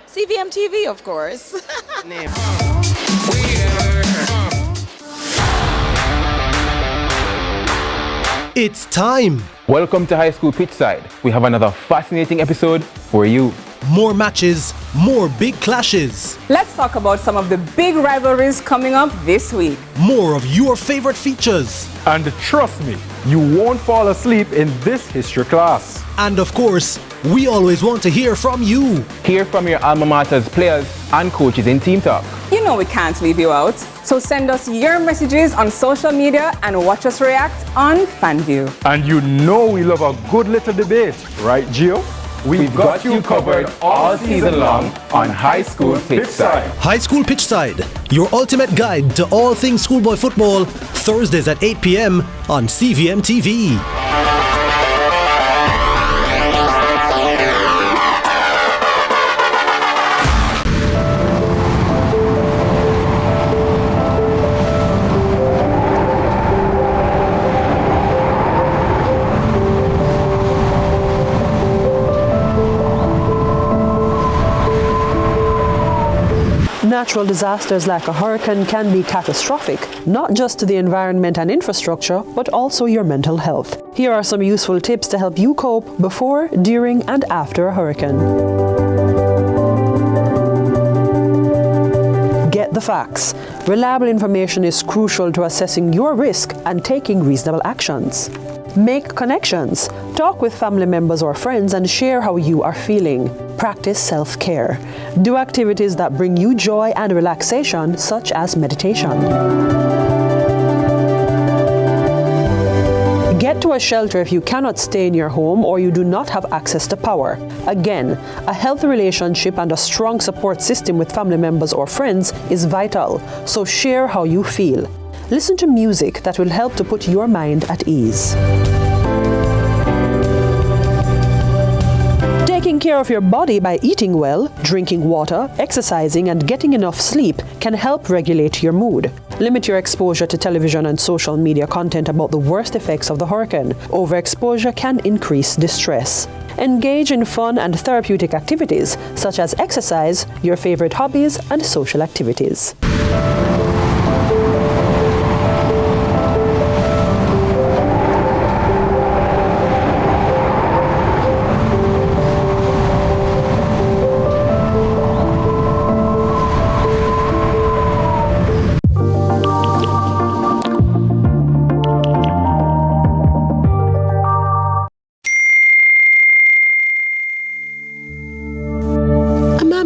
CVM TV, of course. It's time. Welcome to High School Pitchside. We have another fascinating episode for you. More matches, more big clashes. Let's talk about some of the big rivalries coming up this week. More of your favorite features. And trust me, you won't fall asleep in this history class. And of course, we always want to hear from you. Hear from your alma mater's players and coaches in Team Talk. You know we can't leave you out. So send us your messages on social media and watch us react on FanView. And you know we love a good little debate, right, Gio? We've got you covered all season long on High School Pitchside. High School Pitchside, your ultimate guide to all things schoolboy football, Thursdays at 8 p.m. on CVM TV. Natural disasters like a hurricane can be catastrophic, not just to the environment and infrastructure, but also your mental health. Here are some useful tips to help you cope before, during, and after a hurricane. Get the facts. Reliable information is crucial to assessing your risk and taking reasonable actions. Make connections. Talk with family members or friends and share how you are feeling. Practice self-care. Do activities that bring you joy and relaxation, such as meditation. Get to a shelter if you cannot stay in your home or you do not have access to power. Again, a healthy relationship and a strong support system with family members or friends is vital, so share how you feel. Listen to music that will help to put your mind at ease. Taking care of your body by eating well, drinking water, exercising, and getting enough sleep can help regulate your mood. Limit your exposure to television and social media content about the worst effects of the hurricane. Overexposure can increase distress. Engage in fun and therapeutic activities, such as exercise, your favorite hobbies, and social activities.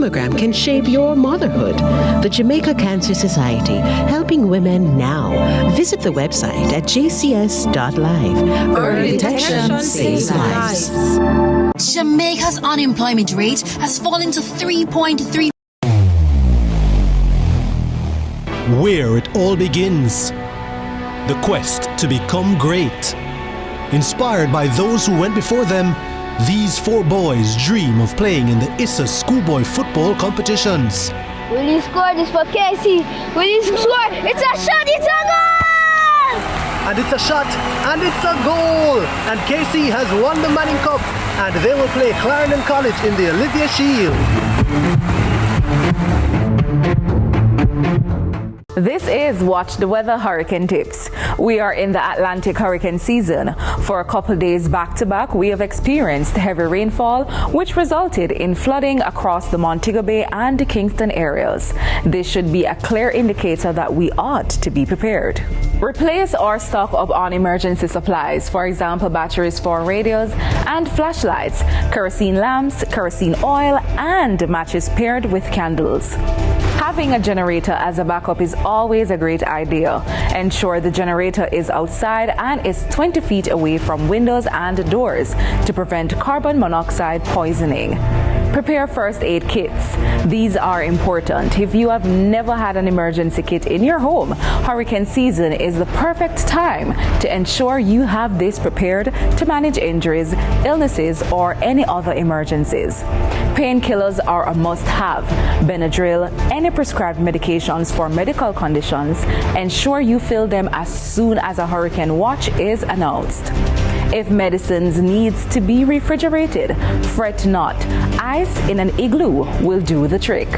Mammogram can shape your motherhood. The Jamaica Cancer Society, helping women now. Visit the website at jcs.live. Early detection saves lives. Jamaica's unemployment rate has fallen to 3.3%. Where it all begins. The quest to become great. Inspired by those who went before them, these four boys dream of playing in the ISA schoolboy football competitions. Will you score this for Casey? Will you score? It's a shot, it's a goal! And it's a shot, and it's a goal! And Casey has won the Manning Cup, and they will play Clarendon College in the Olivia Shield. This is Watch the Weather Hurricane Tips. We are in the Atlantic hurricane season. For a couple days back-to-back, we have experienced heavy rainfall, which resulted in flooding across the Montego Bay and Kingston areas. This should be a clear indicator that we ought to be prepared. Replace or stock up on emergency supplies, for example, batteries for radios and flashlights, kerosene lamps, kerosene oil, and matches paired with candles. Having a generator as a backup is always a great idea. Ensure the generator is outside and is 20 feet away from windows and doors to prevent carbon monoxide poisoning. Prepare first aid kits. These are important. If you have never had an emergency kit in your home, hurricane season is the perfect time to ensure you have this prepared to manage injuries, illnesses, or any other emergencies. Painkillers are a must-have. Benadryl, any prescribed medications for medical conditions, ensure you fill them as soon as a hurricane watch is announced. If medicines needs to be refrigerated, fret not. Ice in an igloo will do the trick.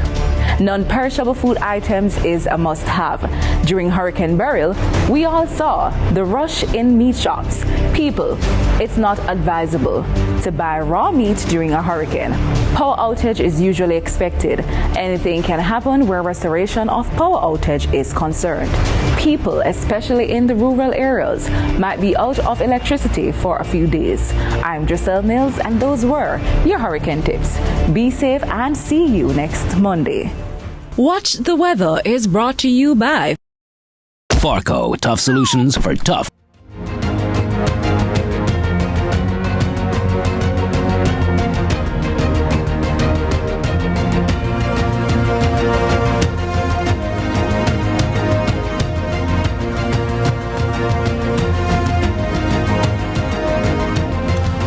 Non-perishable food items is a must-have. During Hurricane Beryl, we all saw the rush in meat shops. People, it's not advisable to buy raw meat during a hurricane. Power outage is usually expected. Anything can happen where restoration of power outage is concerned. People, especially in the rural areas, might be out of electricity for a few days. I'm Giselle Mills, and those were your hurricane tips. Be safe and see you next Monday. Watch the Weather is brought to you by Farco, tough solutions for tough.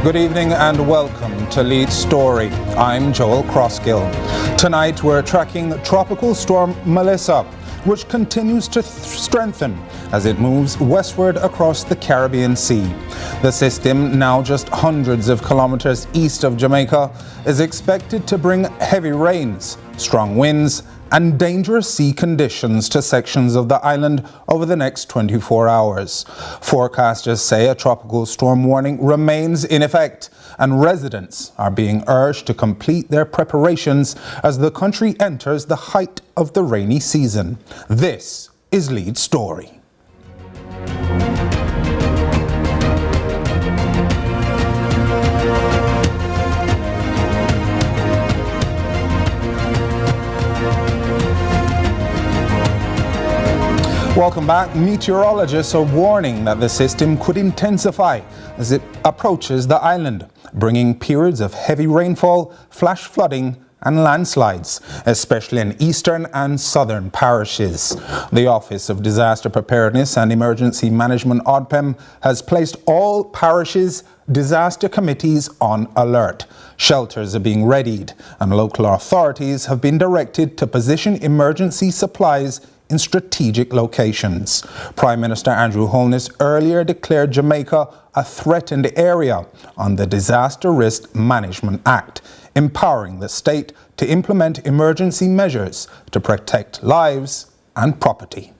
Good evening and welcome to Lead Story. I'm Joel Crossgill. Tonight we're tracking Tropical Storm Melissa, which continues to strengthen as it moves westward across the Caribbean Sea. The system, now just hundreds of kilometers east of Jamaica, is expected to bring heavy rains, strong winds, and dangerous sea conditions to sections of the island over the next 24 hours. Forecasters say a tropical storm warning remains in effect, and residents are being urged to complete their preparations as the country enters the height of the rainy season. This is Lead Story. Welcome back. Meteorologists are warning that the system could intensify as it approaches the island, bringing periods of heavy rainfall, flash flooding, and landslides, especially in eastern and southern parishes. The Office of Disaster Preparedness and Emergency Management, ODPEM, has placed all parishes' disaster committees on alert. Shelters are being readied, and local authorities have been directed to position emergency supplies in strategic locations. Prime Minister Andrew Holness earlier declared Jamaica a threatened area on the Disaster Risk Management Act, empowering the state to implement emergency measures to protect lives and property.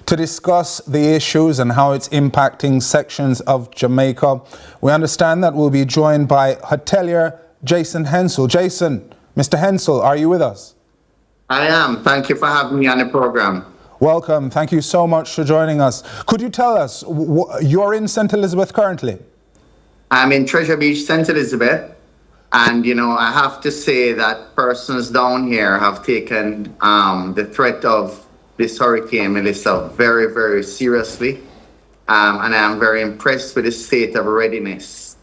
To discuss the issues and how it's impacting sections of Jamaica, we understand that we'll be joined by hotelier Jason Hensel. Jason, Mr. Hensel, are you with us? I am. Thank you for having me on the program. Welcome. Thank you so much for joining us. Could you tell us, you're in St. Elizabeth currently? I'm in Treasure Beach, St. Elizabeth. And, I have to say that persons down here have taken the threat of this Hurricane Melissa very, very seriously. And I am very impressed with the state of readiness.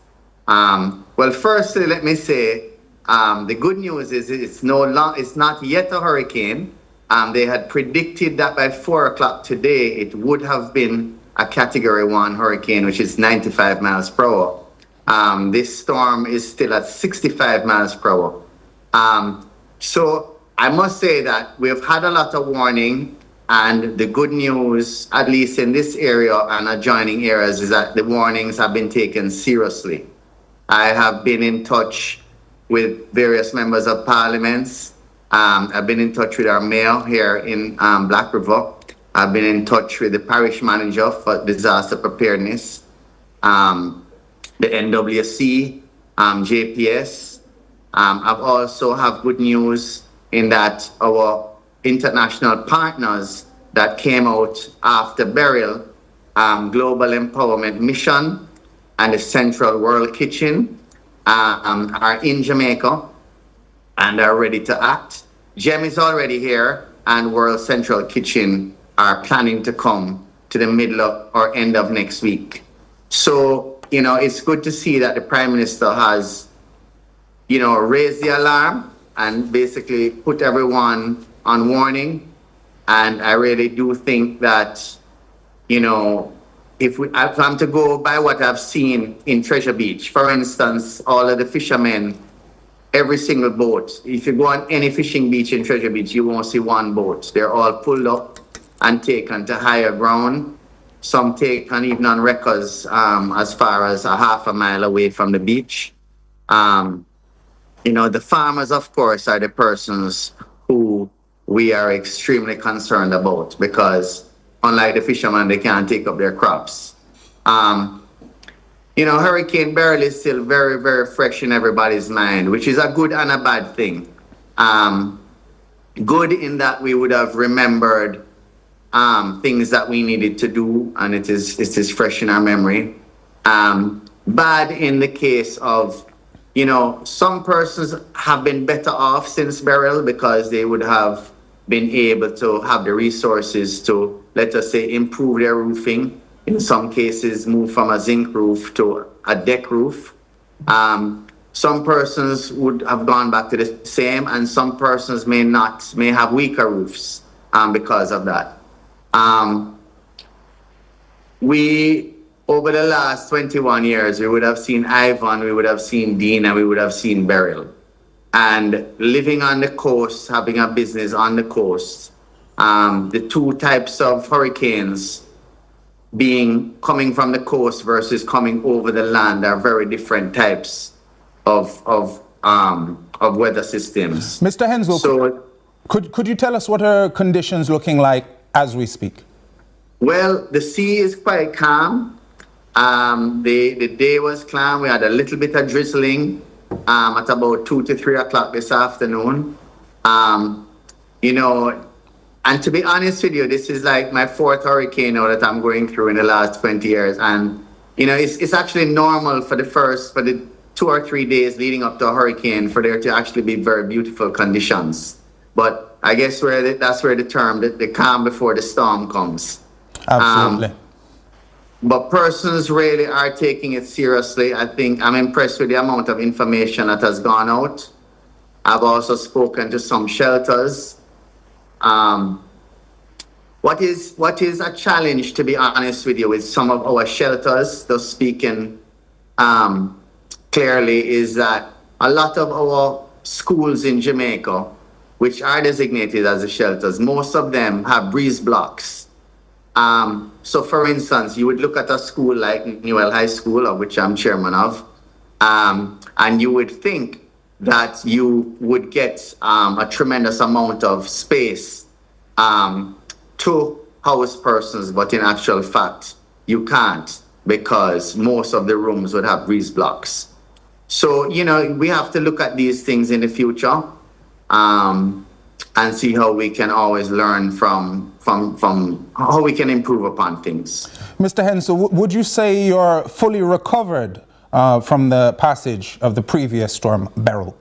Well, firstly, let me say, the good news is it's not yet a hurricane. They had predicted that by 4 o'clock today, it would have been a Category 1 hurricane, which is 95 miles per hour. This storm is still at 65 miles per hour. So I must say that we've had a lot of warning, and the good news, at least in this area and adjoining areas, is that the warnings have been taken seriously. I have been in touch with various members of parliaments. I've been in touch with our mayor here in Black River. I've been in touch with the parish manager for disaster preparedness, the NWC, JPS. I've also have good news in that our international partners that came out after Beryl, Global Empowerment Mission and the Central World Kitchen, are in Jamaica and are ready to act. GEM is already here, and World Central Kitchen are planning to come to the middle of or end of next week. So, it's good to see that the Prime Minister has, raised the alarm and basically put everyone on warning. And I really do think that, if I'm to go by what I've seen in Treasure Beach, for instance, all of the fishermen, every single boat, if you go on any fishing beach in Treasure Beach, you won't see one boat. They're all pulled up and taken to higher ground. some take on even on records as far as a half a mile away from the beach. The farmers, of course, are the persons who we are extremely concerned about, because unlike the fishermen, they can't take up their crops. Hurricane Beryl is still very, very fresh in everybody's mind, which is a good and a bad thing. Good in that we would have remembered things that we needed to do, and it is fresh in our memory. Bad in the case of, some persons have been better off since Beryl, because they would have been able to have the resources to, let us say, improve their roofing. In some cases, move from a zinc roof to a deck roof. Some persons would have gone back to the same, and some persons may have weaker roofs because of that. Over the last 21 years, we would have seen Ivan, we would have seen Dean, and we would have seen Beryl. And living on the coast, having a business on the coast, the two types of hurricanes coming from the coast versus coming over the land are very different types of weather systems. Mr. Hensel, so, could you tell us what are conditions looking like as we speak? Well, the sea is quite calm. The day was calm. We had a little bit of drizzling at about 2 to 3 o'clock this afternoon. And to be honest with you, this is like my 4th hurricane now that I'm going through in the last 20 years. And, it's actually normal for the 2 or 3 days leading up to a hurricane for there to actually be very beautiful conditions. But I guess that's where the term, the calm before the storm comes. Absolutely. But persons really are taking it seriously. I think I'm impressed with the amount of information that has gone out. I've also spoken to some shelters. What is a challenge, to be honest with you, with some of our shelters, though speaking clearly, is that a lot of our schools in Jamaica, which are designated as the shelters, most of them have breeze blocks. So for instance, you would look at a school like Newell High School, of which I'm chairman of, and you would think that you would get a tremendous amount of space to house persons, but in actual fact, you can't, because most of the rooms would have breeze blocks. So, we have to look at these things in the future and see how we can always learn from how we can improve upon things. Mr. Hensel, would you say you're fully recovered from the passage of the previous storm, Beryl?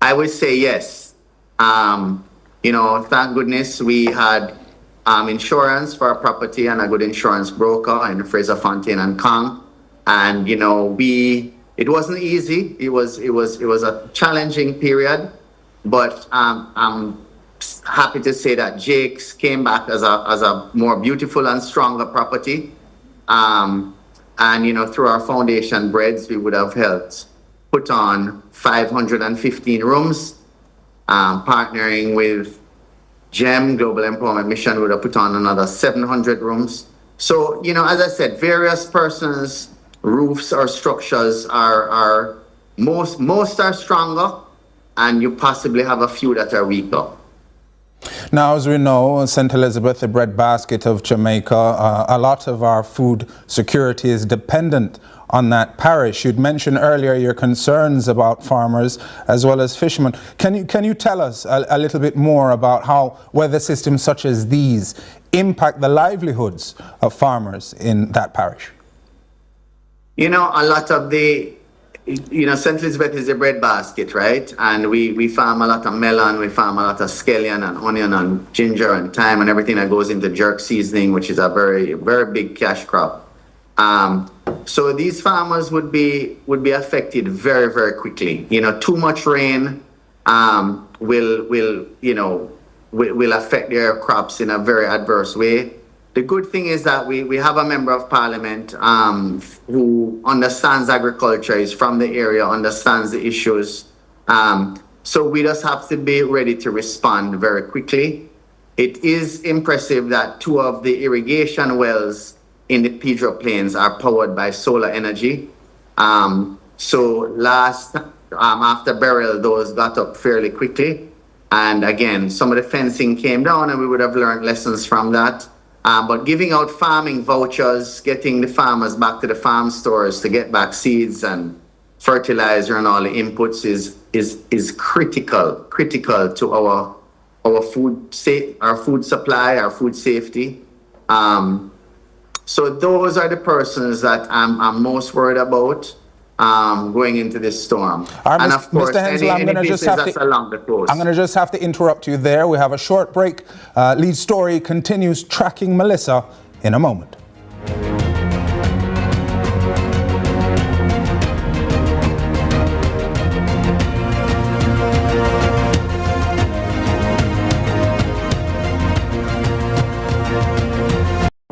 I would say yes. Thank goodness we had insurance for our property and a good insurance broker in Fraser Fontaine and Kong. And, it wasn't easy. It was a challenging period, but I'm happy to say that Jake's came back as a more beautiful and stronger property. And, through our foundation breads, we would have helped put on 515 rooms, partnering with GEM, Global Empowerment Mission, would have put on another 700 rooms. So, as I said, various persons' roofs or structures are most are stronger, and you possibly have a few that are weaker. Now, as we know, St. Elizabeth, the breadbasket of Jamaica, a lot of our food security is dependent on that parish. You'd mentioned earlier your concerns about farmers as well as fishermen. Can you tell us a little bit more about how weather systems such as these impact the livelihoods of farmers in that parish? A lot of St. Elizabeth is a breadbasket, right? And we farm a lot of melon, we farm a lot of scallion and onion and ginger and thyme and everything that goes into jerk seasoning, which is a very, very big cash crop. So these farmers would be affected very, very quickly. Too much rain will affect their crops in a very adverse way. The good thing is that we have a member of parliament who understands agriculture, is from the area, understands the issues. So we just have to be ready to respond very quickly. it is impressive that 2 of the irrigation wells in the Pedro Plains are powered by solar energy. After burial, those got up fairly quickly. And again, some of the fencing came down and we would have learned lessons from that. But giving out farming vouchers, getting the farmers back to the farm stores to get back seeds and fertilizer and all the inputs is critical to our food supply, our food safety. So those are the persons that I'm most worried about going into this storm. And of course, Mr. Hensel, any business that's along the coast. I'm going to just have to interrupt you there. We have a short break. Lead Story continues tracking Melissa in a moment.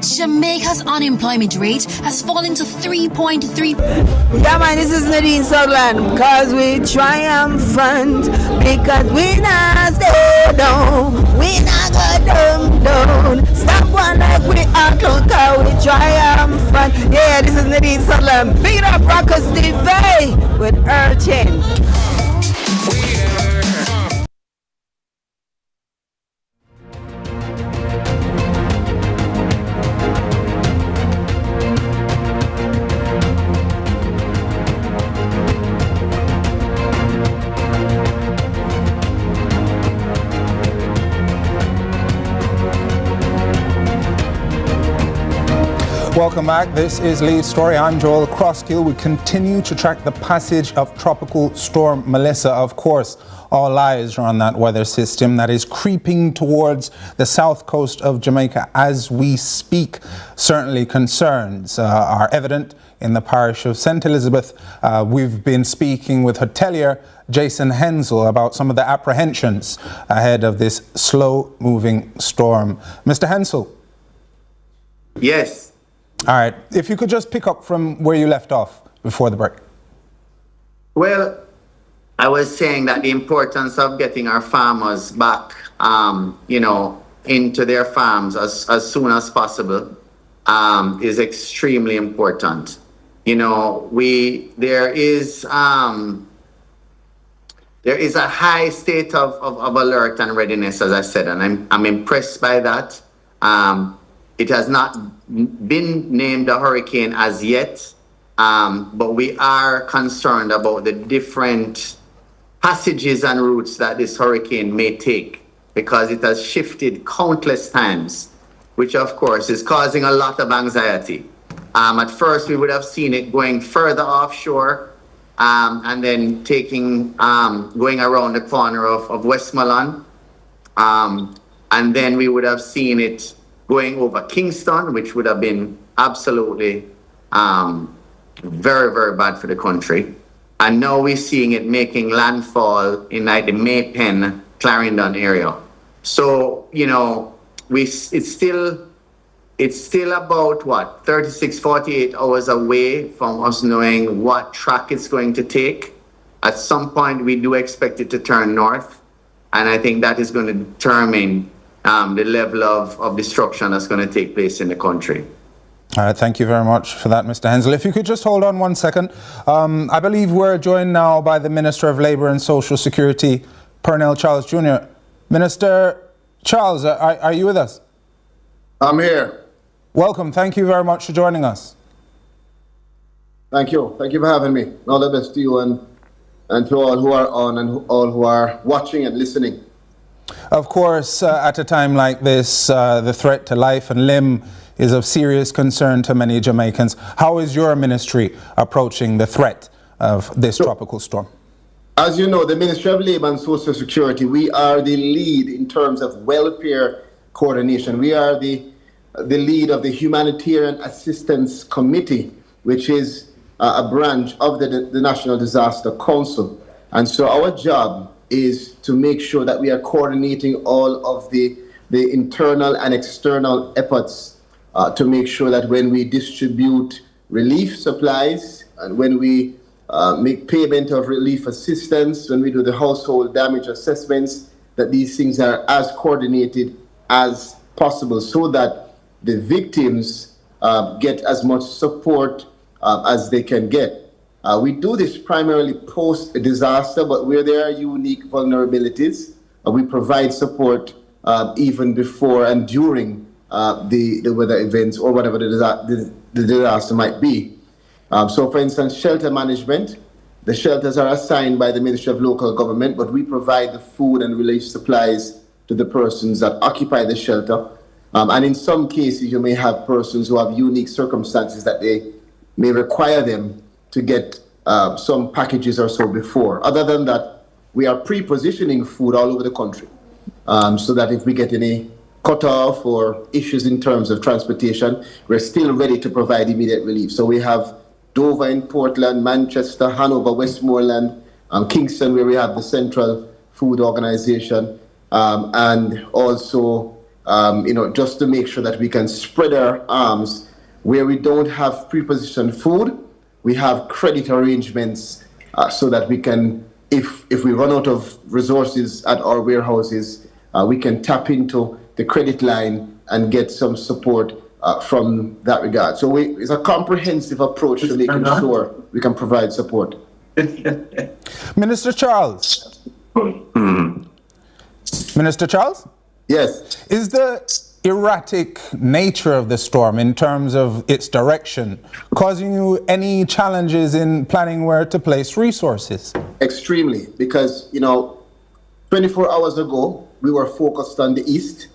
Jamaica's unemployment rate has fallen to 3.3%. Yeah, man, this is Nadine Sutherland, because we triumphant, because we not stay down, we not go down. Stop one like we are, because we triumphant. Yeah, this is Nadine Sutherland. Big it up, Rockers TV with Urchin. Welcome back. This is Lead Story. I'm Joel Crosskill. We continue to track the passage of Tropical Storm Melissa. Of course, all eyes are on that weather system that is creeping towards the south coast of Jamaica as we speak. Certainly concerns are evident in the parish of St. Elizabeth. We've been speaking with hotelier Jason Hensel about some of the apprehensions ahead of this slow-moving storm. Mr. Hensel. Yes. All right. If you could just pick up from where you left off before the break. Well, I was saying that the importance of getting our farmers back, into their farms as soon as possible is extremely important. There is a high state of alert and readiness, as I said, and I'm impressed by that. It has not been named a hurricane as yet, but we are concerned about the different passages and routes that this hurricane may take, because it has shifted countless times, which of course is causing a lot of anxiety. At first, we would have seen it going further offshore and then going around the corner of Westmoreland. And then we would have seen it going over Kingston, which would have been absolutely very, very bad for the country. And now we're seeing it making landfall in like the Maypen, Clarendon area. So, it's still about 36, 48 hours away from us knowing what track it's going to take. At some point, we do expect it to turn north. And I think that is going to determine the level of destruction that's going to take place in the country. All right, thank you very much for that, Mr. Hensel. If you could just hold on one second. I believe we're joined now by the Minister of Labour and Social Security, Pernell Charles Jr. Minister Charles, are you with us? I'm here. Welcome. Thank you very much for joining us. Thank you. Thank you for having me. All the best to you and to all who are on and all who are watching and listening. Of course, at a time like this, the threat to life and limb is of serious concern to many Jamaicans. How is your ministry approaching the threat of this tropical storm? As you know, the Ministry of Labour and Social Security, we are the lead in terms of welfare coordination. We are the lead of the Humanitarian Assistance Committee, which is a branch of the National Disaster Council. And so our job is to make sure that we are coordinating all of the internal and external efforts to make sure that when we distribute relief supplies and when we make payment of relief assistance, when we do the household damage assessments, that these things are as coordinated as possible so that the victims get as much support as they can get. We do this primarily post-disaster, but where there are unique vulnerabilities, we provide support even before and during the weather events or whatever the disaster might be. So, for instance, shelter management. The shelters are assigned by the Ministry of Local Government, but we provide the food and relief supplies to the persons that occupy the shelter. And in some cases, you may have persons who have unique circumstances that they may require them to get some packages or so before. Other than that, we are pre-positioning food all over the country so that if we get any cutoff or issues in terms of transportation, we're still ready to provide immediate relief. So we have Dover in Portland, Manchester, Hanover, Westmoreland, Kingston, where we have the Central Food Organization, and also, just to make sure that we can spread our arms where we don't have pre-positioned food, we have credit arrangements so that we can, if we run out of resources at our warehouses, we can tap into the credit line and get some support from that regard. So it's a comprehensive approach to making sure we can provide support. Minister Charles. Minister Charles? Yes. Is the erratic nature of the storm in terms of its direction causing you any challenges in planning where to place resources? Extremely, because, 24 hours ago, we were focused on the east.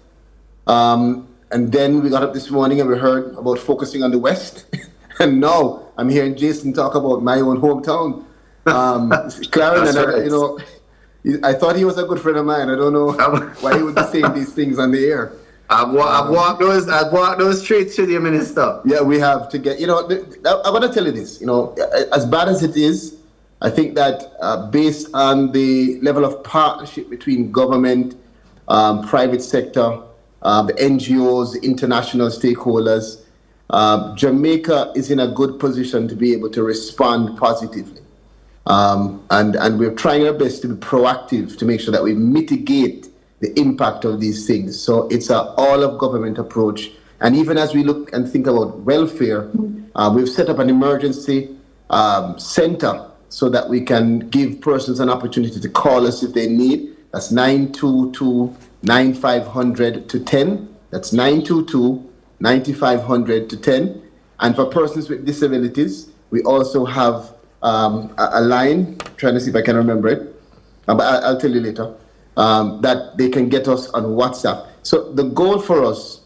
And then we got up this morning and we heard about focusing on the west. And now I'm hearing Jason talk about my own hometown. Clarence, I thought he was a good friend of mine. I don't know why he would be saying these things on the air. I've walked those streets with you, Minister. Yeah, we have to get, I want to tell you this, as bad as it is, I think that based on the level of partnership between government, private sector, the NGOs, the international stakeholders, Jamaica is in a good position to be able to respond positively. And we're trying our best to be proactive to make sure that we mitigate the impact of these things. So it's an all-of-government approach. And even as we look and think about welfare, we've set up an emergency center so that we can give persons an opportunity to call us if they need. That's 922-9500 to 10. That's 922-9500 to 10. And for persons with disabilities, we also have a line, trying to see if I can remember it, but I'll tell you later, that they can get us on WhatsApp. So the goal for us,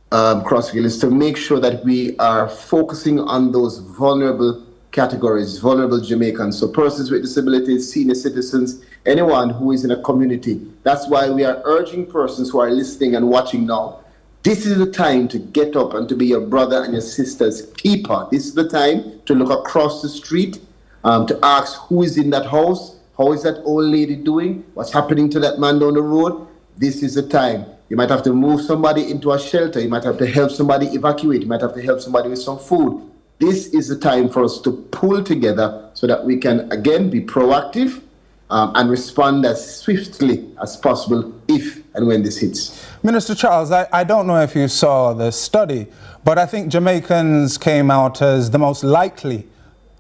Crossfield, is to make sure that we are focusing on those vulnerable categories, vulnerable Jamaicans, so persons with disabilities, senior citizens, anyone who is in a community. That's why we are urging persons who are listening and watching now, this is the time to get up and to be your brother and your sister's keeper. This is the time to look across the street, to ask who is in that house, how is that old lady doing, what's happening to that man down the road. This is the time. You might have to move somebody into a shelter, you might have to help somebody evacuate, you might have to help somebody with some food. This is the time for us to pull together so that we can, again, be proactive and respond as swiftly as possible if and when this hits. Minister Charles, I don't know if you saw the study, but I think Jamaicans came out as the most likely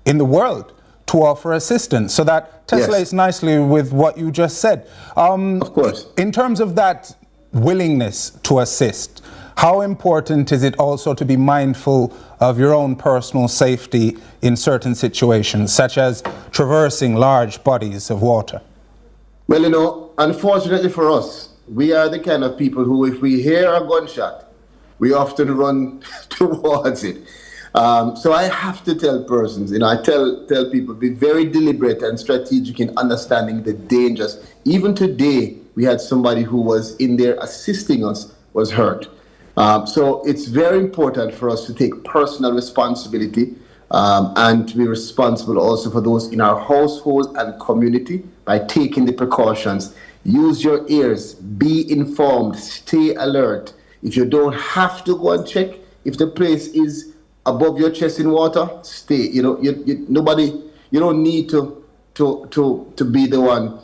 in the world to offer assistance. So that tessellates nicely with what you just said. Of course. In terms of that willingness to assist, how important is it also to be mindful of your own personal safety in certain situations, such as traversing large bodies of water? Well, unfortunately for us, we are the kind of people who, if we hear a gunshot, we often run towards it. So I have to tell persons, I tell people, be very deliberate and strategic in understanding the dangers. Even today, we had somebody who was in there assisting us was hurt. So it's very important for us to take personal responsibility and to be responsible also for those in our household and community by taking the precautions. Use your ears, be informed, stay alert. If you don't have to go and check, if the place is above your chest in water, stay. You don't need to be the one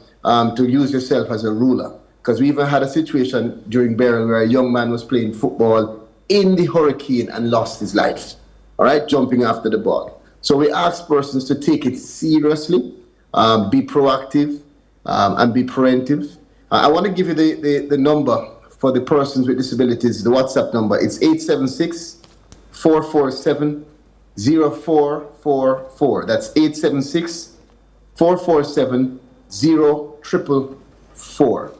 to use yourself as a ruler. because we even had a situation during Beryl where a young man was playing football in the hurricane and lost his life, all right, jumping after the ball. So we ask persons to take it seriously, be proactive, and be preventive. I want to give you the number for the persons with disabilities, the WhatsApp number. It's 876-447-0444. That's 876-447-0444.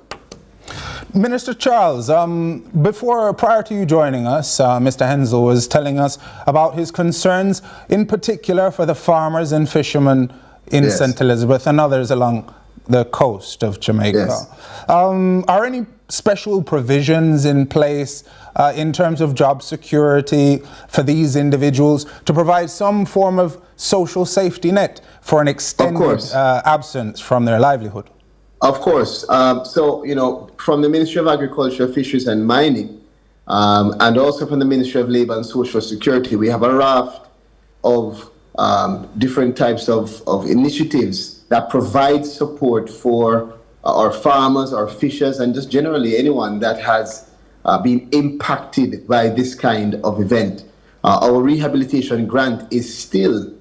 Minister Charles, prior to you joining us, Mr. Hensel was telling us about his concerns, in particular for the farmers and fishermen in St. Elizabeth and others along the coast of Jamaica. Yes. Are any special provisions in place in terms of job security for these individuals to provide some form of social safety net for an extended absence from their livelihood? Of course. So, you know, from the Ministry of Agriculture, Fisheries and Mining, and also from the Ministry of Labour and Social Security, we have a raft of different types of initiatives that provide support for our farmers, our fishers, and just generally anyone that has been impacted by this kind of event. Our rehabilitation grant is still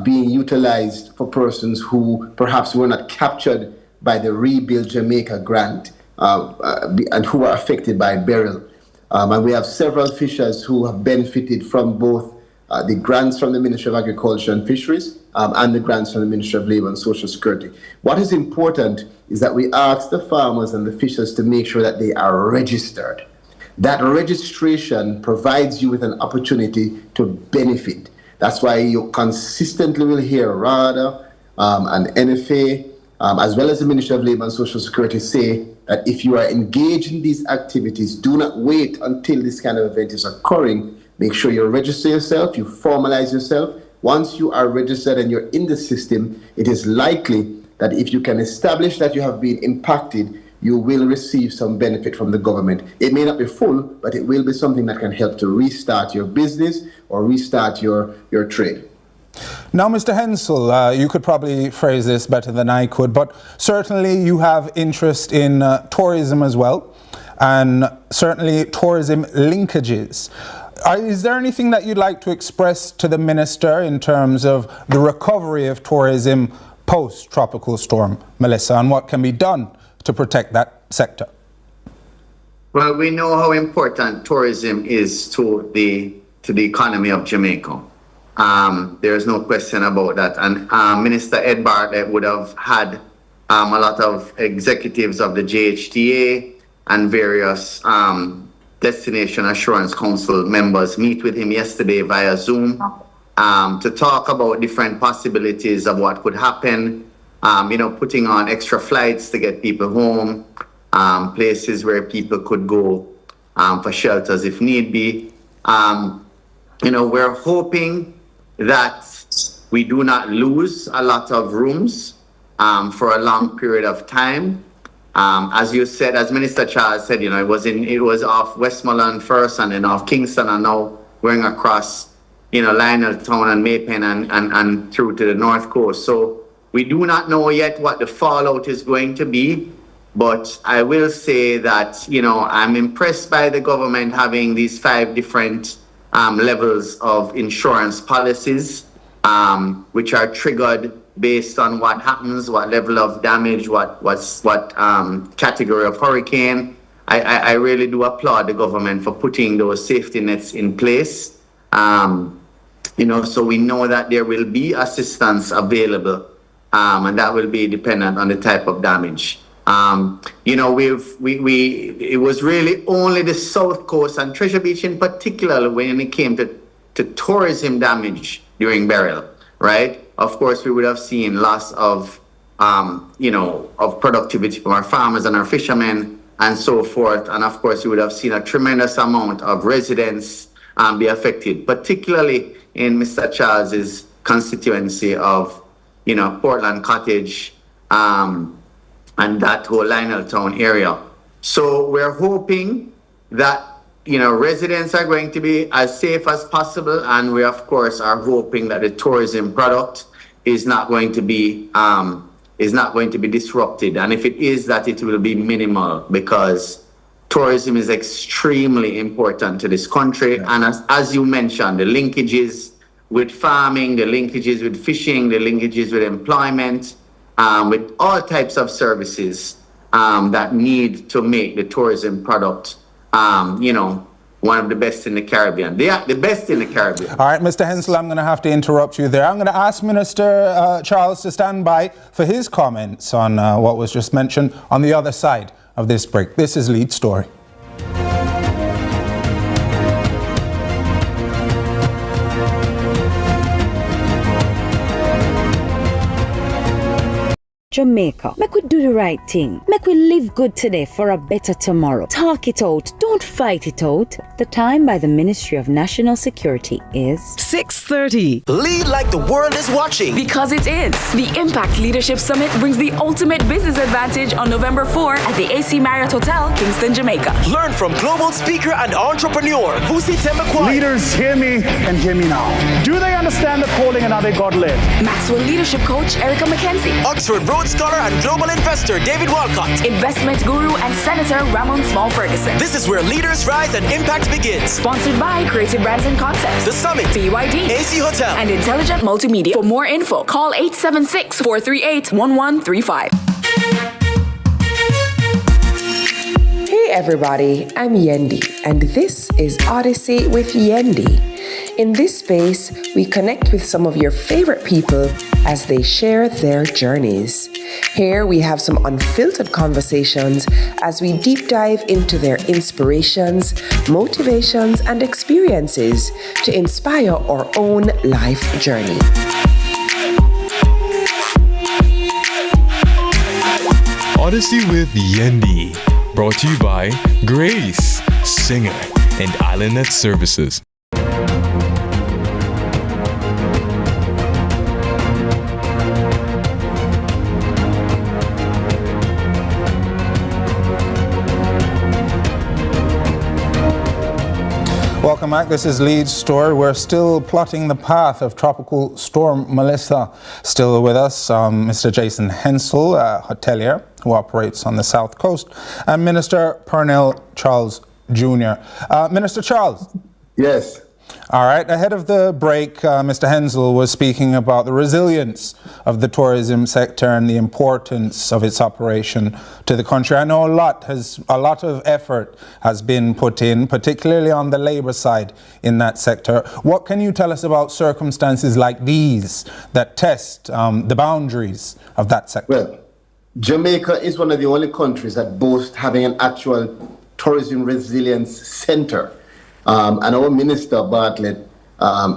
being utilized for persons who perhaps were not captured by the Rebuild Jamaica grant and who are affected by Beryl. And we have several fishers who have benefited from both the grants from the Ministry of Agriculture and Fisheries and the grants from the Ministry of Labour and Social Security. What is important is that we ask the farmers and the fishers to make sure that they are registered. That registration provides you with an opportunity to benefit. That's why you consistently will hear RADA and NFA, as well as the Ministry of Labour and Social Security say that if you are engaged in these activities, do not wait until this kind of event is occurring. Make sure you register yourself, you formalize yourself. Once you are registered and you're in the system, it is likely that if you can establish that you have been impacted, you will receive some benefit from the government. It may not be full, but it will be something that can help to restart your business or restart your trade. Now, Mr. Hensel, you could probably phrase this better than I could, but certainly you have interest in tourism as well, and certainly tourism linkages. Is there anything that you'd like to express to the Minister in terms of the recovery of tourism post-Tropical Storm Melissa, and what can be done to protect that sector? Well, we know how important tourism is to the economy of Jamaica. There is no question about that. And Minister Ed Bartlett would have had a lot of executives of the JHTA and various Destination Assurance Council members meet with him yesterday via Zoom to talk about different possibilities of what could happen, putting on extra flights to get people home, places where people could go for shelters if need be. We're hoping that we do not lose a lot of rooms for a long period of time. As you said, as Minister Charles said, it was off Westmoreland first and then off Kingston and now going across, Lionel Town and Maypen and through to the North Coast. So we do not know yet what the fallout is going to be, but I will say that, I'm impressed by the government having these 5 different levels of insurance policies, which are triggered based on what happens, what level of damage, what category of hurricane. I really do applaud the government for putting those safety nets in place. So we know that there will be assistance available, and that will be dependent on the type of damage. It was really only the South Coast and Treasure Beach in particular when it came to tourism damage during Beryl, right? Of course, we would have seen loss of productivity from our farmers and our fishermen and so forth. And of course, we would have seen a tremendous amount of residents be affected, particularly in Mr. Charles's constituency of, Portland Cottage, and that whole Lionel Town area. So we're hoping that, residents are going to be as safe as possible. And we, of course, are hoping that the tourism product is not going to be is not going to be disrupted. And if it is, that it will be minimal, because tourism is extremely important to this country. And as you mentioned, the linkages with farming, the linkages with fishing, the linkages with employment, with all types of services that need to make the tourism product, one of the best in the Caribbean. They are the best in the Caribbean. All right, Mr. Hensel, I'm going to have to interrupt you there. I'm going to ask Minister Charles to stand by for his comments on what was just mentioned on the other side of this break. This is Lead Story. Jamaica. Make we do the right thing. Make we live good today for a better tomorrow. Talk it out. Don't fight it out. The time by the Ministry of National Security is 6:30. Lead like the world is watching. Because it is. The Impact Leadership Summit brings the ultimate business advantage on November 4 at the AC Marriott Hotel, Kingston, Jamaica. Learn from global speaker and entrepreneur Vusi Tembekwai. Leaders, hear me and hear me now. Do they understand the calling and are they God-led? Maxwell Leadership Coach Erica McKenzie. Oxford Road Scholar and global investor David Walcott. Investment guru and Senator Ramon Small Ferguson. This is where leaders rise and impact begins. Sponsored by Creative Brands and Concepts, The Summit, BYD, AC Hotel, and Intelligent Multimedia. For more info, call 876-438-1135. Hey everybody, I'm Yendi, and this is Odyssey with Yendi. In this space, we connect with some of your favorite people as they share their journeys. Here we have some unfiltered conversations as we deep dive into their inspirations, motivations, and experiences to inspire our own life journey. Odyssey with Yendi, brought to you by Grace, Singer, and IslandNet Services. Welcome back. This is Lead Story. We're still plotting the path of Tropical Storm Melissa. Still with us, Mr. Jason Hensel, hotelier who operates on the South Coast, and Minister Pernell Charles Jr. Minister Charles. Yes. All right. Ahead of the break, Mr. Hensel was speaking about the resilience of the tourism sector and the importance of its operation to the country. I know a lot of effort has been put in, particularly on the labor side in that sector. What can you tell us about circumstances like these that test the boundaries of that sector? Well, Jamaica is one of the only countries that boasts having an actual tourism resilience center. And our Minister Bartlett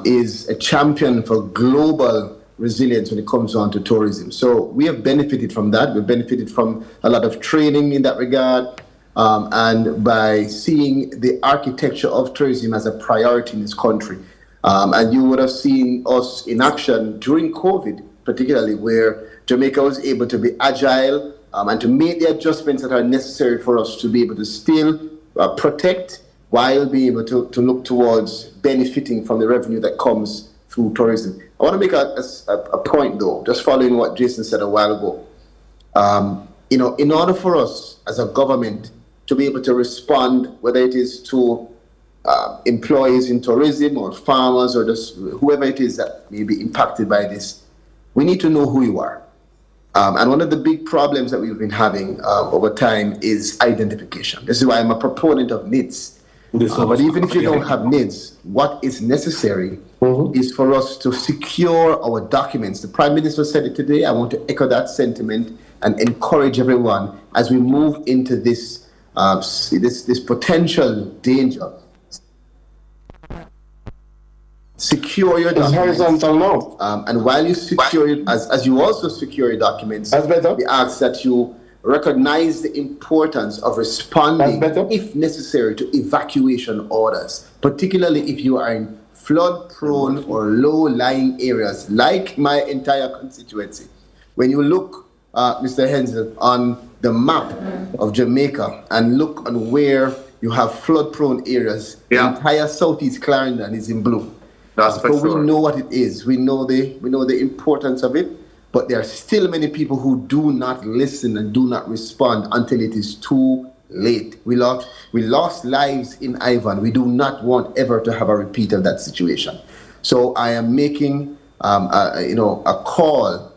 is a champion for global resilience when it comes on to tourism. So we have benefited from that. We've benefited from a lot of training in that regard, and by seeing the architecture of tourism as a priority in this country. And you would have seen us in action during COVID, particularly, where Jamaica was able to be agile and to make the adjustments that are necessary for us to be able to still protect while being able to look towards benefiting from the revenue that comes through tourism. I want to make a point, though, just following what Jason said a while ago. In order for us as a government to be able to respond, whether it is to employees in tourism or farmers or just whoever it is that may be impacted by this, we need to know who you are. And one of the big problems that we've been having over time is identification. This is why I'm a proponent of NIDS. But even if you don't have NIDS, what is necessary is for us to secure our documents. The Prime Minister said it today. I want to echo that sentiment and encourage everyone as we move into this this potential danger. Secure your documents. It's horizontal now. And while you secure it, as you also secure your documents, we ask that you recognize the importance of responding, if necessary, to evacuation orders, particularly if you are in flood-prone or low-lying areas, like my entire constituency. When you look, Mr. Hensel, on the map of Jamaica and look on where you have flood-prone areas, the entire Southeast Clarendon is in blue. So we know what it is. We know the importance of it. but there are still many people who do not listen and do not respond until it is too late. We lost lives in Ivan. We do not want ever to have a repeat of that situation. So I am making a call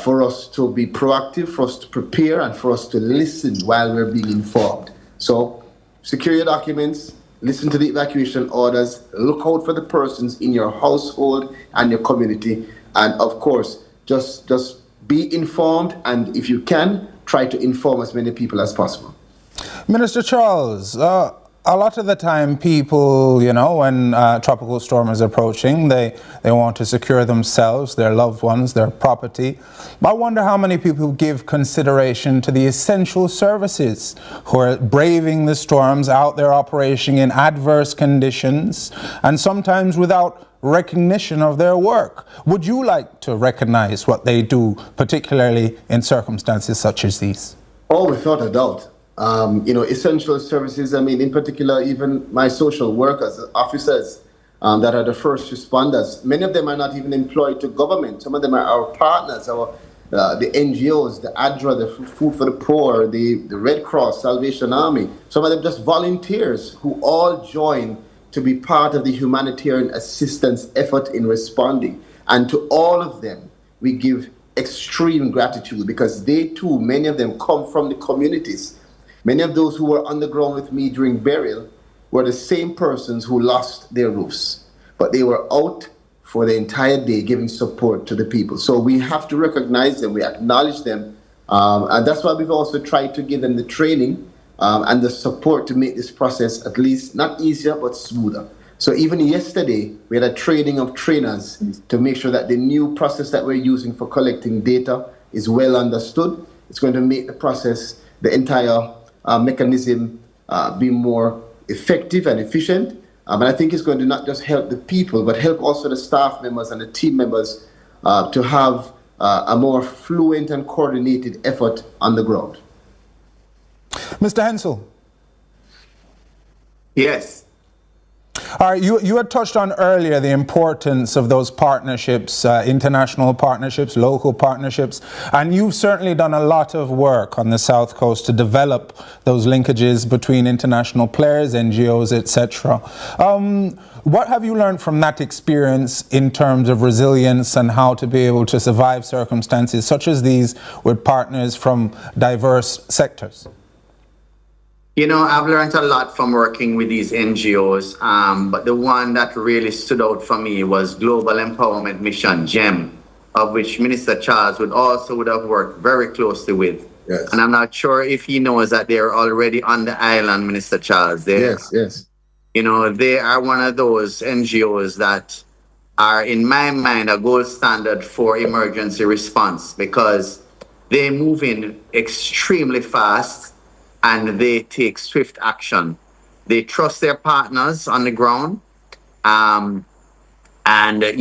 for us to be proactive, for us to prepare, and for us to listen while we're being informed. So secure your documents, listen to the evacuation orders, look out for the persons in your household and your community, and of course, just be informed, and if you can, try to inform as many people as possible. Minister Charles, a lot of the time people, when tropical storm is approaching, they want to secure themselves, their loved ones, their property. But I wonder how many people give consideration to the essential services who are braving the storms, out there operating in adverse conditions, and sometimes without recognition of their work. Would you like to recognize what they do, particularly in circumstances such as these? Oh, without a doubt. Essential services, in particular, even my social workers, officers that are the first responders, many of them are not even employed to government. Some of them are our partners, the NGOs, the ADRA, the Food for the Poor, the Red Cross, Salvation Army. Some of them just volunteers who all join to be part of the humanitarian assistance effort in responding. And to all of them, we give extreme gratitude because they too, many of them come from the communities. Many of those who were on the ground with me during burial were the same persons who lost their roofs, but they were out for the entire day giving support to the people. So we have to recognize them, we acknowledge them, and that's why we've also tried to give them the training and the support to make this process at least not easier but smoother. So even yesterday, we had a training of trainers to make sure that the new process that we're using for collecting data is well understood. It's going to make the process, the entire mechanism be more effective and efficient. And I think it's going to not just help the people, but help also the staff members and the team members to have a more fluent and coordinated effort on the ground. Mr. Hensel. Yes. All right, you had touched on earlier the importance of those partnerships, international partnerships, local partnerships, and you've certainly done a lot of work on the South Coast to develop those linkages between international players, NGOs, etc. What have you learned from that experience in terms of resilience and how to be able to survive circumstances such as these with partners from diverse sectors? I've learned a lot from working with these NGOs, but the one that really stood out for me was Global Empowerment Mission, GEM, of which Minister Charles would have worked very closely with. Yes. And I'm not sure if he knows that they're already on the island, Minister Charles. Yes. They are one of those NGOs that are, in my mind, a gold standard for emergency response because they move in extremely fast and they take swift action. They trust their partners on the ground. There are other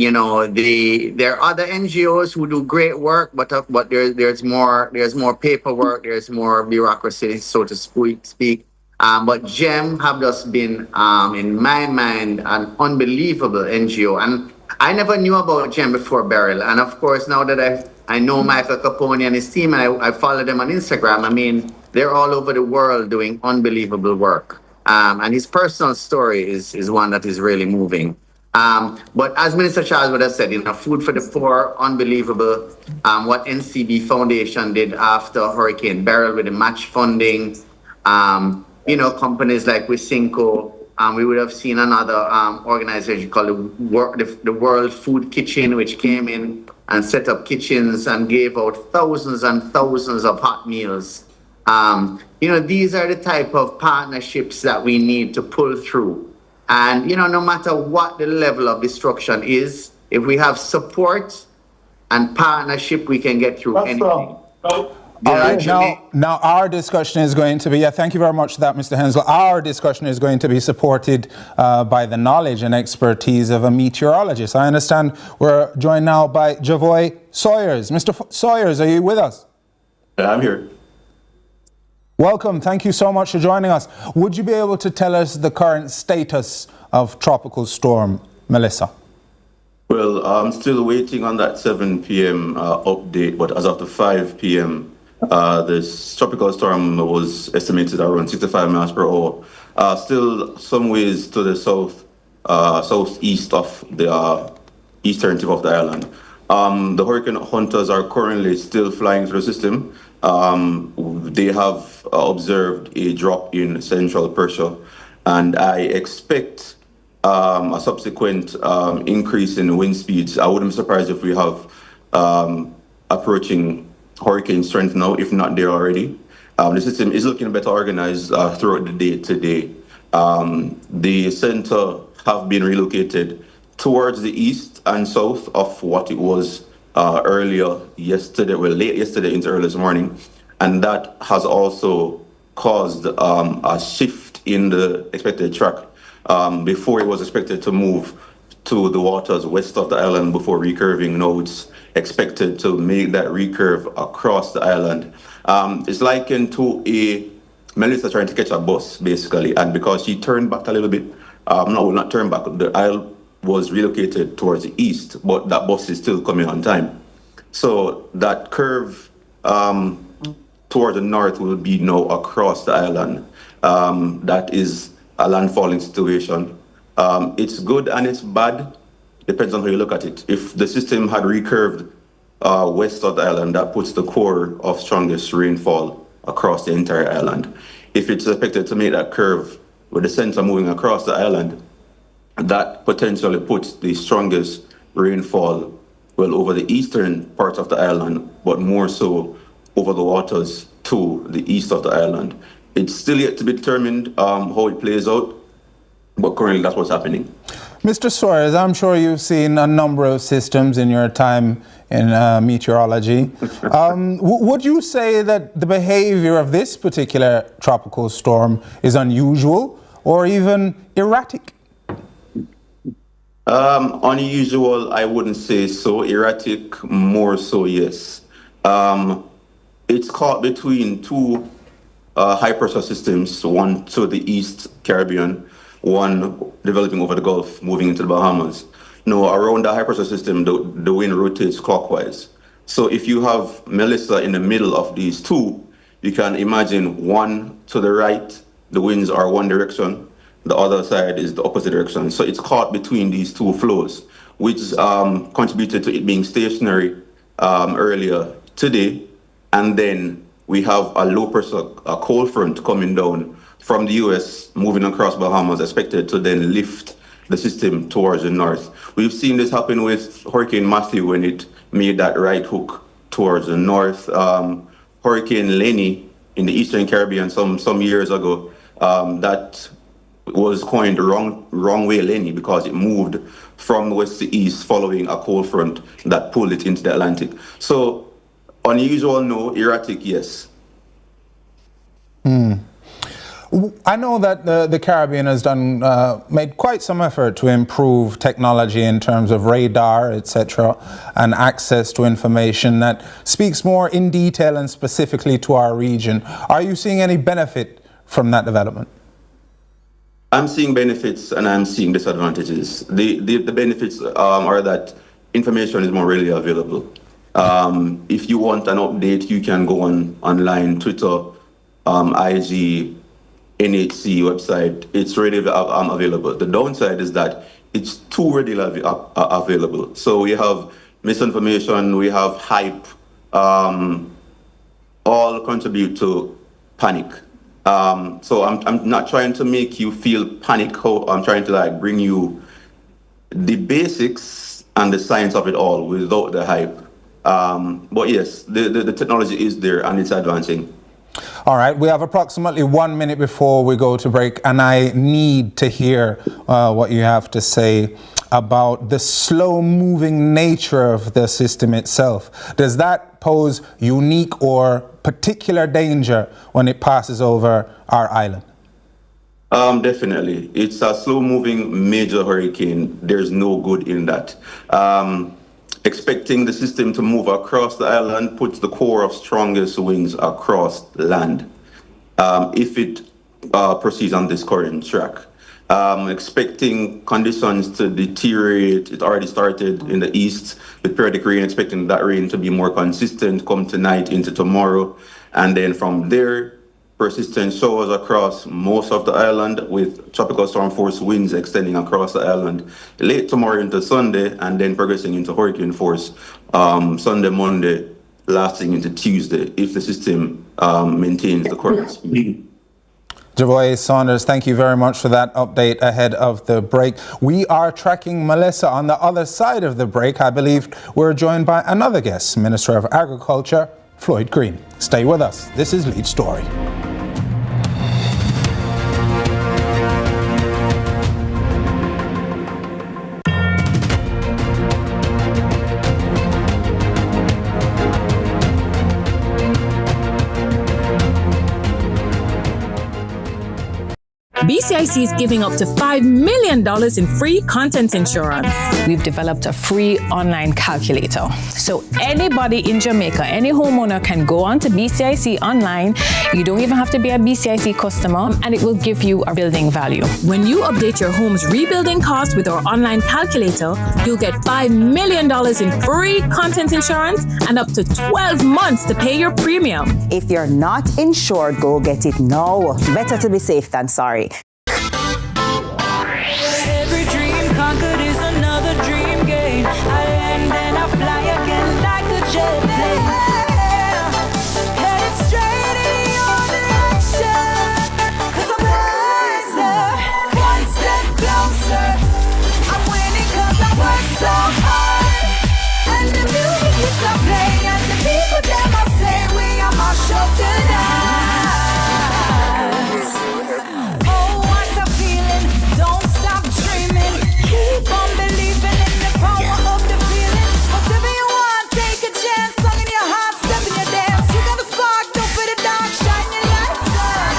NGOs who do great work, but there's more paperwork, there's more bureaucracy, so to speak. But GEM have just been, in my mind, an unbelievable NGO. And I never knew about GEM before burial. And of course, now that I know Michael Capone and his team, and I follow them on Instagram, they're all over the world doing unbelievable work. And his personal story is one that is really moving. But as Minister Charles would have said, Food for the Poor, unbelievable. What NCB Foundation did after Hurricane Beryl with the match funding, companies like Wisynco. We would have seen another organization called the World Food Kitchen, which came in and set up kitchens and gave out thousands and thousands of hot meals. These are the type of partnerships that we need to pull through. And, no matter what the level of destruction is, if we have support and partnership, we can get through anything. All right, now our discussion is going to be, thank you very much for that, Mr. Hensel. Our discussion is going to be supported by the knowledge and expertise of a meteorologist. I understand we're joined now by Javoy Sawyers. Mr. Sawyers, are you with us? Yeah, I'm here. Welcome. Thank you so much for joining us. Would you be able to tell us the current status of Tropical Storm Melissa? Well, I'm still waiting on that 7 p.m. Update, but as of the 5 p.m., this tropical storm was estimated around 65 miles per hour. Still some ways to the southeast of the eastern tip of the island. The hurricane hunters are currently still flying through the system. They have observed a drop in central pressure, and I expect a subsequent increase in wind speeds. I wouldn't be surprised if we have approaching hurricane strength now, if not there already. The system is looking better organized throughout the day today. The center have been relocated towards the east and south of what it was earlier yesterday, well, late yesterday into early this morning. And that has also caused a shift in the expected track. Before it was expected to move to the waters west of the island before recurving. Now it's expected to make that recurve across the island. It's likened to a Melissa trying to catch a bus, basically. And because she turned back a little bit, not turned back, the isle was relocated towards the east, but that bus is still coming on time. So that curve towards the north will be now across the island. That is a landfalling situation. It's good and it's bad, depends on how you look at it. If the system had recurved west of the island, that puts the core of strongest rainfall across the entire island. If it's expected to make that curve with the center moving across the island, that potentially puts the strongest rainfall, well, over the eastern part of the island, but more so over the waters to the east of the island. It's still yet to be determined how it plays out, but currently that's what's happening. Mr. Suarez, I'm sure you've seen a number of systems in your time in meteorology. Would you say that the behavior of this particular tropical storm is unusual or even erratic? Unusual, I wouldn't say so. Erratic, more so, yes. It's caught between two high pressure systems, one to the East Caribbean, one developing over the Gulf, moving into the Bahamas. Now, around the high pressure system, the wind rotates clockwise. So if you have Melissa in the middle of these two, you can imagine one to the right, the winds are one direction, the other side is the opposite direction. So it's caught between these two flows, which contributed to it being stationary earlier today. And then we have a low pressure, a cold front coming down from the US, moving across Bahamas, expected to then lift the system towards the north. We've seen this happen with Hurricane Matthew when it made that right hook towards the north. Hurricane Lenny in the Eastern Caribbean some years ago, that was coined the wrong way Lenny because it moved from west to east following a cold front that pulled it into the Atlantic. So unusual, no. Erratic, yes. I know that the Caribbean has made quite some effort to improve technology in terms of radar, etc., and access to information that speaks more in detail and specifically to our region. Are you seeing any benefit from that development? I'm seeing benefits and I'm seeing disadvantages. The benefits are that information is more readily available. If you want an update, you can go online, Twitter, IG, NHC website. It's readily available. The downside is that it's too readily available. So we have misinformation, we have hype, all contribute to panic. So I'm not trying to make you feel panic. I'm trying to bring you the basics and the science of it all without the hype. But yes, the technology is there and it's advancing. All right, we have approximately 1 minute before we go to break, and I need to hear what you have to say about the slow-moving nature of the system itself. Does that pose unique or particular danger when it passes over our island? Definitely. It's a slow-moving major hurricane. There's no good in that. Expecting the system to move across the island puts the core of strongest winds across land. If it proceeds on this current track, Expecting conditions to deteriorate. It already started in the east with periodic rain, expecting that rain to be more consistent come tonight into tomorrow. And then from there, persistent showers across most of the island with tropical storm force winds extending across the island late tomorrow into Sunday and then progressing into hurricane force Sunday, Monday, lasting into Tuesday if the system maintains the current speed. Javoy Saunders, thank you very much for that update ahead of the break. We are tracking Melissa on the other side of the break. I believe we're joined by another guest, Minister of Agriculture, Floyd Green. Stay with us. This is Lead Story. BCIC is giving up to $5 million in free content insurance. We've developed a free online calculator. So anybody in Jamaica, any homeowner can go on to BCIC online. You don't even have to be a BCIC customer, and it will give you a building value. When you update your home's rebuilding cost with our online calculator, you'll get $5 million in free content insurance and up to 12 months to pay your premium. If you're not insured, go get it now. Better to be safe than sorry. Every dream conquered is another dream gained. I land and I fly again like a jet plane. Headed straight in your direction, 'cause I'm wiser, one step closer. I'm winning 'cause I work so hard. And the music keeps on playing, and the people them I say we are my show tonight. Keep on believing in the power of the feeling. Whatever you want, take a chance. Song in your heart, step in your dance. You got a spark, don't put it down. Shine your lights on.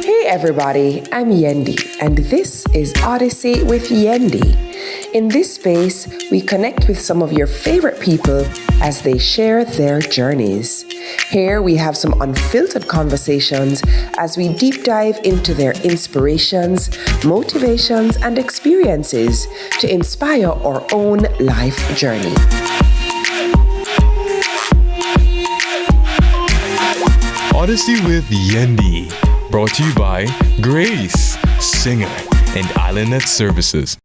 Hey everybody, I'm Yendi, and this is Odyssey with Yendi. In this space, we connect with some of your favorite people as they share their journeys. Here we have some unfiltered conversations as we deep dive into their inspirations, motivations, and experiences to inspire our own life journey. Odyssey with Yendi, brought to you by Grace, Singer, and IslandNet Services.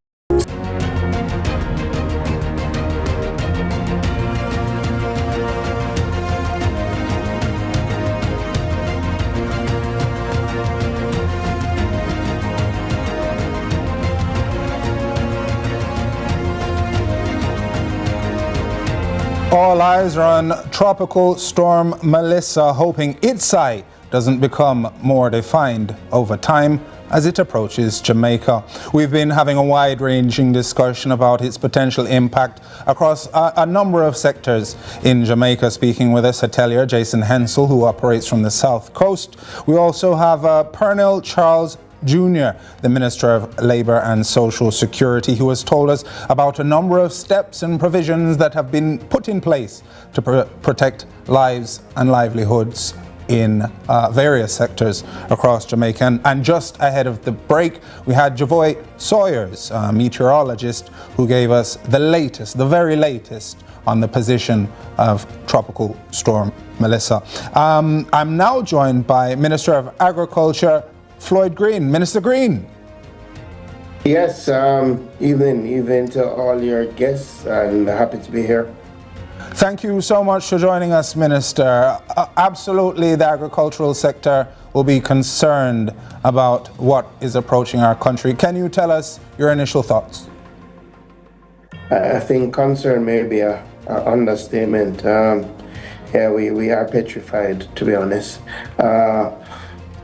All eyes are on Tropical Storm Melissa, hoping its eye doesn't become more defined over time as it approaches Jamaica. We've been having a wide-ranging discussion about its potential impact across a number of sectors in Jamaica. Speaking with us hotelier Jason Hensel, who operates from the South Coast. We also have Pernell Charles Jr., the Minister of Labour and Social Security, who has told us about a number of steps and provisions that have been put in place to protect lives and livelihoods in various sectors across Jamaica. And just ahead of the break, we had Javoy Saunders, a meteorologist, who gave us the latest, the very latest, on the position of Tropical Storm Melissa. I'm now joined by Minister of Agriculture, Floyd Green. Minister Green. Yes, evening to all your guests, and happy to be here. Thank you so much for joining us, Minister. Absolutely, the agricultural sector will be concerned about what is approaching our country. Can you tell us your initial thoughts? I think concern may be an understatement. We are petrified, to be honest.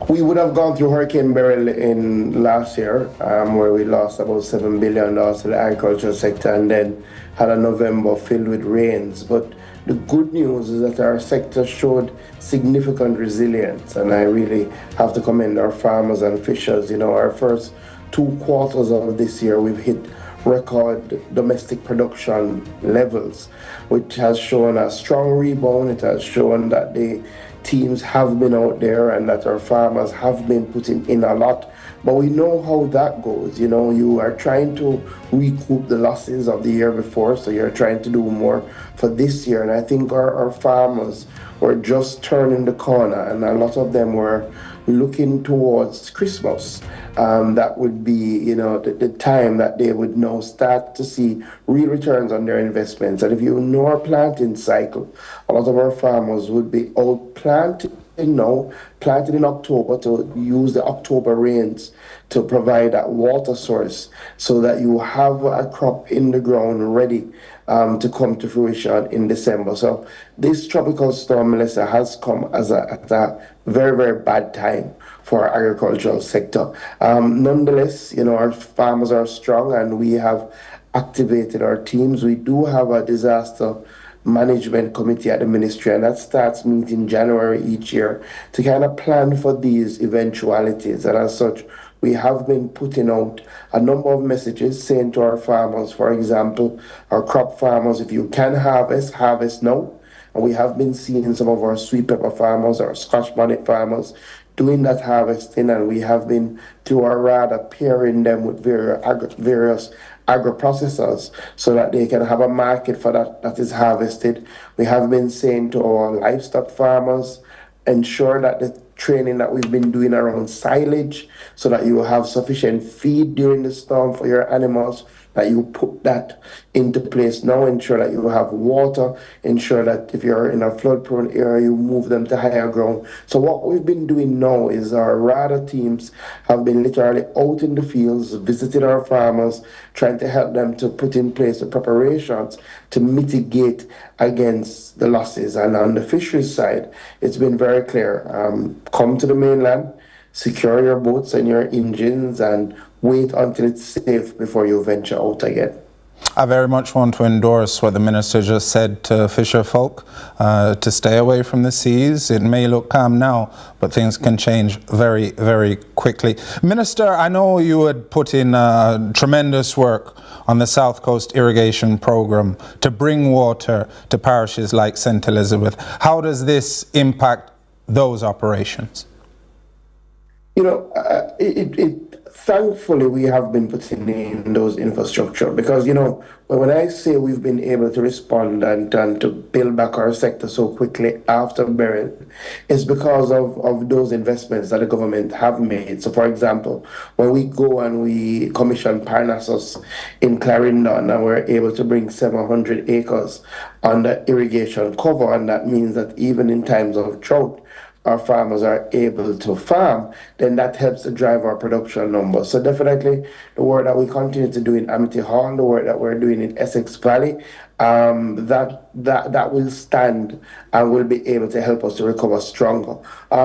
We would have gone through Hurricane Beryl in last year, where we lost about $7 billion to the agricultural sector, and then had a November filled with rains. But the good news is that our sector showed significant resilience, and I really have to commend our farmers and fishers. You know, our first 2 quarters of this year, we've hit record domestic production levels, which has shown a strong rebound. It has shown that the teams have been out there and that our farmers have been putting in a lot. But we know how that goes. You know, you are trying to recoup the losses of the year before, so you're trying to do more for this year. And I think our farmers were just turning the corner, and a lot of them were looking towards Christmas. That would be, you know, the time that they would now start to see real returns on their investments. And if you know our planting cycle, a lot of our farmers would be out planting now, planted in October to use the October rains to provide that water source so that you have a crop in the ground ready to come to fruition in December. So this tropical storm, Melissa, has come at a very, very bad time for our agricultural sector. Nonetheless, you know, our farmers are strong and we have activated our teams. We do have a disaster management committee at the ministry, and that starts meeting January each year to kind of plan for these eventualities. And as such, we have been putting out a number of messages saying to our farmers, for example, our crop farmers, if you can harvest, harvest now. And we have been seeing some of our sweet pepper farmers, our Scotch bonnet farmers, doing that harvesting, and we have been, through our RADA, pairing them with various agro-processors so that they can have a market for that is harvested. We have been saying to our livestock farmers, ensure that the training that we've been doing around silage so that you will have sufficient feed during the storm for your animals, that you put that into place now. Ensure that you have water, ensure that if you're in a flood-prone area, you move them to higher ground. So what we've been doing now is our RADA teams have been literally out in the fields, visiting our farmers, trying to help them to put in place the preparations to mitigate against the losses. And on the fisheries side, it's been very clear. Come to the mainland, secure your boats and your engines, and wait until it's safe before you venture out again. I very much want to endorse what the minister just said to fisher folk, to stay away from the seas. It may look calm now, but things can change very, very quickly. Minister, I know you had put in tremendous work on the South Coast Irrigation Program to bring water to parishes like St. Elizabeth. How does this impact those operations? You know, thankfully, we have been putting in those infrastructure because, you know, when I say we've been able to respond and to build back our sector so quickly after Beryl, it's because of those investments that the government have made. So, for example, when we go and we commission Parnassus in Clarendon, and we're able to bring 700 acres under irrigation cover, and that means that even in times of drought, our farmers are able to farm, then that helps to drive our production numbers. So definitely the work that we continue to do in Amity Hall, the work that we're doing in Essex Valley, that will stand and will be able to help us to recover stronger.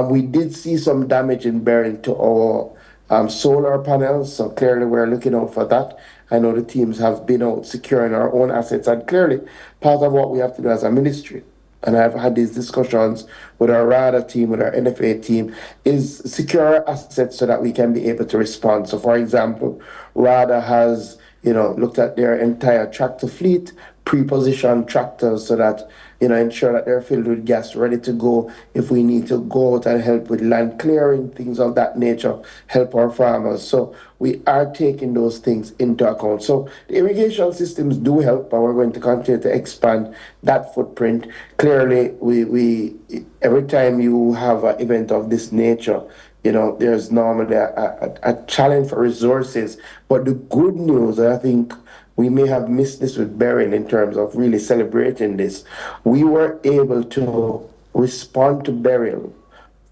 We did see some damage in Berlin to our solar panels, so clearly we're looking out for that. I know the teams have been out securing our own assets, and clearly part of what we have to do as a ministry, and I've had these discussions with our RADA team, with our NFA team, is secure our assets so that we can be able to respond. So, for example, RADA has, you know, looked at their entire tractor fleet, pre-positioned tractors so that, you know, ensure that they're filled with gas, ready to go if we need to go out and help with land clearing, things of that nature, help our farmers. So we are taking those things into account. So the irrigation systems do help, but we're going to continue to expand that footprint. Clearly, we every time you have an event of this nature, you know, there's normally a challenge for resources. But the good news, I think, we may have missed this with Berlin in terms of really celebrating this. We were able to respond to Beryl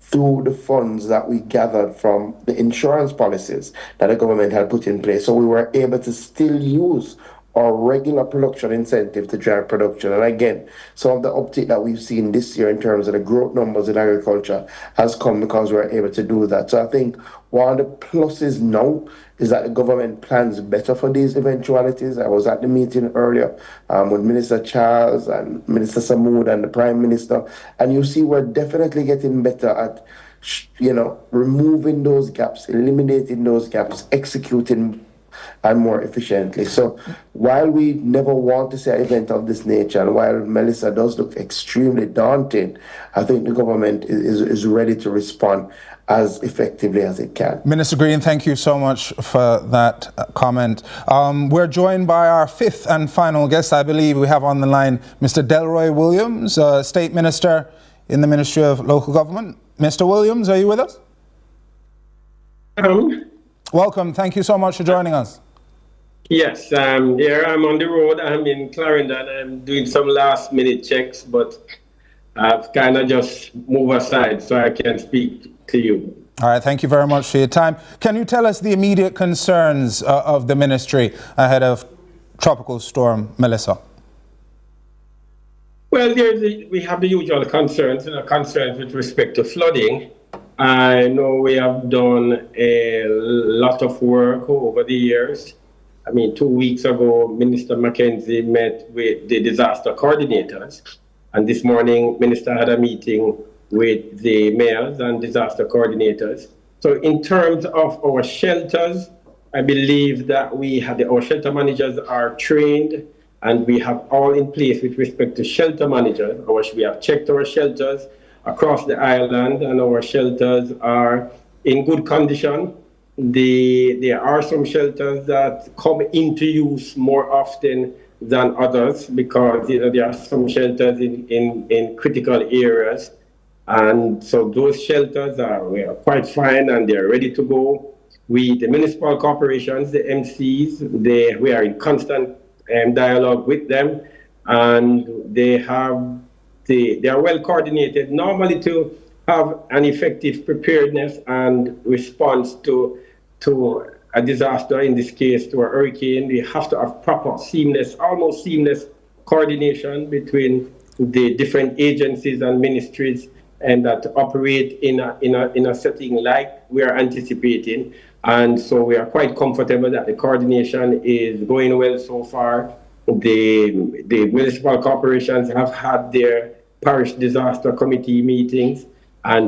through the funds that we gathered from the insurance policies that the government had put in place. So we were able to still use our regular production incentive to drive production. And again, some of the uptick that we've seen this year in terms of the growth numbers in agriculture has come because we're able to do that. So I think one of the pluses now is that the government plans better for these eventualities. I was at the meeting earlier with Minister Charles and Minister Samoud and the Prime Minister, and you see we're definitely getting better at, you know, removing those gaps, eliminating those gaps, executing and more efficiently. So while we never want to see an event of this nature, and while Melissa does look extremely daunting, I think the government is ready to respond as effectively as it can. Minister Green, thank you so much for that comment. We're joined by our fifth and final guest. I believe we have on the line Mr. Delroy Williams, State Minister in the Ministry of Local Government. Mr. Williams, are you with us? Welcome. Thank you so much for joining us. Yes, here I'm on the road. I'm in Clarendon. I'm doing some last minute checks, but I've kind of just moved aside so I can speak to you. All right, thank you very much for your time. Can you tell us the immediate concerns of the ministry ahead of Tropical Storm Melissa? Well, we have the usual concerns, concerns with respect to flooding. I know we have done a lot of work over the years. I mean, 2 weeks ago, Minister Mackenzie met with the disaster coordinators. And this morning, Minister had a meeting with the mayors and disaster coordinators. So in terms of our shelters, I believe that our shelter managers are trained and we have all in place with respect to shelter managers. We have checked our shelters across the island and our shelters are in good condition. There are some shelters that come into use more often than others because there are some shelters in critical areas. And so those shelters we are quite fine and they're ready to go. The municipal corporations, the MCs, we are in constant dialogue with them, and they are well coordinated normally to have an effective preparedness and response to a disaster, in this case to a hurricane. We have to have proper almost seamless coordination between the different agencies and ministries and that operate in a setting like we are anticipating. And so we are quite comfortable that the coordination is going well so far. The municipal corporations have had their parish disaster committee meetings, and